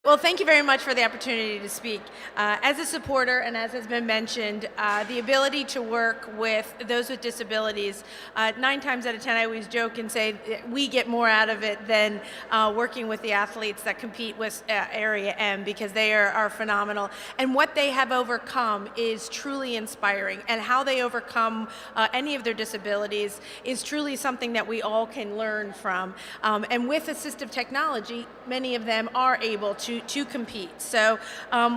Well, thank you very much for the opportunity to speak. As a supporter, and as has been mentioned, the ability to work with those with disabilities, 9 times out of 10 I always joke and say we get more out of it than working with the athletes that compete with Area M, because they are phenomenal. And what they have overcome is truly inspiring, and how they overcome any of their disabilities is truly something that we all can learn from. And with assistive technology, many of them are able to compete. So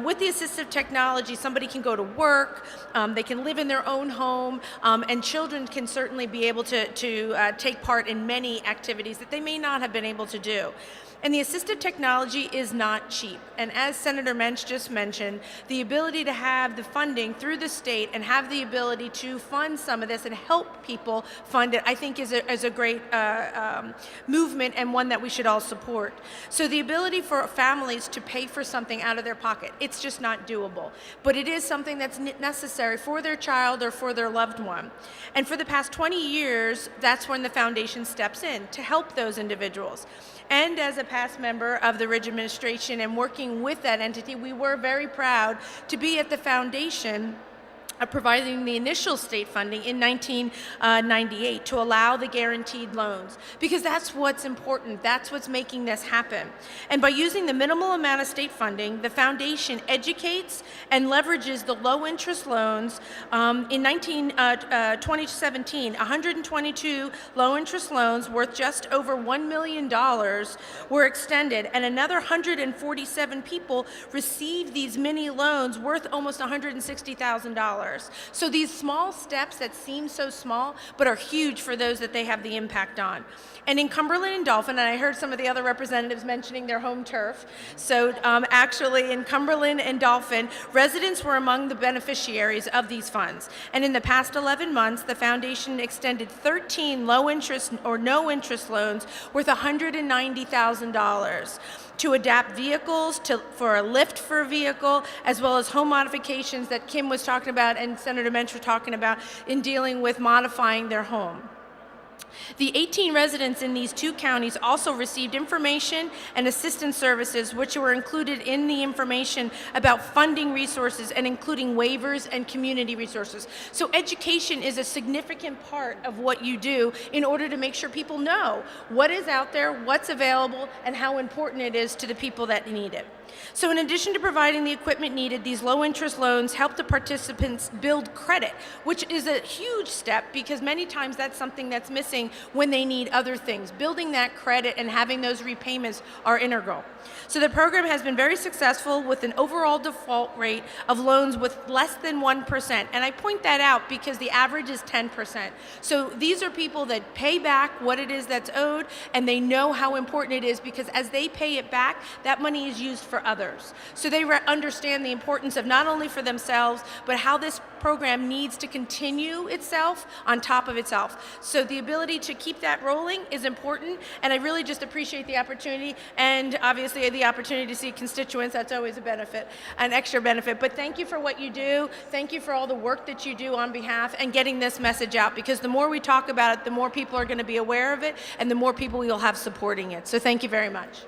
with the assistive technology, somebody can go to work, they can live in their own home, and children can certainly be able to take part in many activities that they may not have been able to do. And the assistive technology is not cheap. And as Senator Mensch just mentioned, the ability to have the funding through the state and have the ability to fund some of this and help people fund it, I think is a great movement, and one that we should all support. So the ability for families to pay for something out of their pocket, it's just not doable. But it is something that's necessary for their child or for their loved one. And for the past 20 years, that's when the foundation steps in to help those individuals. And as a past member of the Ridge administration and working with that entity, we were very proud to be at the foundation providing the initial state funding in 1998 to allow the guaranteed loans, because that's what's important. That's what's making this happen. And by using the minimal amount of state funding, the foundation educates and leverages the low-interest loans. In 2017, 122 low-interest loans worth just over $1 million were extended, and another 147 people received these mini loans worth almost $160,000. So these small steps that seem so small, but are huge for those that they have the impact on. And in Cumberland and Dauphin, and I heard some of the other representatives mentioning their home turf, so actually in Cumberland and Dauphin, residents were among the beneficiaries of these funds. And in the past 11 months, the foundation extended 13 low-interest or no-interest loans worth $190,000 to adapt vehicles for a lift for a vehicle, as well as home modifications that Kim was talking about and Senator Mensch were talking about in dealing with modifying their home. The 18 residents in these 2 counties also received information and assistance services, which were included in the information about funding resources and including waivers and community resources. So education is a significant part of what you do in order to make sure people know what is out there, what's available, and how important it is to the people that need it. So in addition to providing the equipment needed, these low-interest loans help the participants build credit, which is a huge step, because many times that's something that's missing when they need other things. Building that credit and having those repayments are integral. So the program has been very successful with an overall default rate of loans with less than 1%. And I point that out because the average is 10%. So these are people that pay back what it is that's owed, and they know how important it is, because as they pay it back, that money is used for others. So they understand the importance of not only for themselves, but how this program needs to continue itself on top of itself. So the ability to keep that rolling is important, and I really just appreciate the opportunity, and obviously the opportunity to see constituents. That's always a benefit, an extra benefit. But thank you for what you do. Thank you for all the work that you do on behalf and getting this message out, because the more we talk about it, the more people are going to be aware of it, and the more people we will have supporting it. So thank you very much.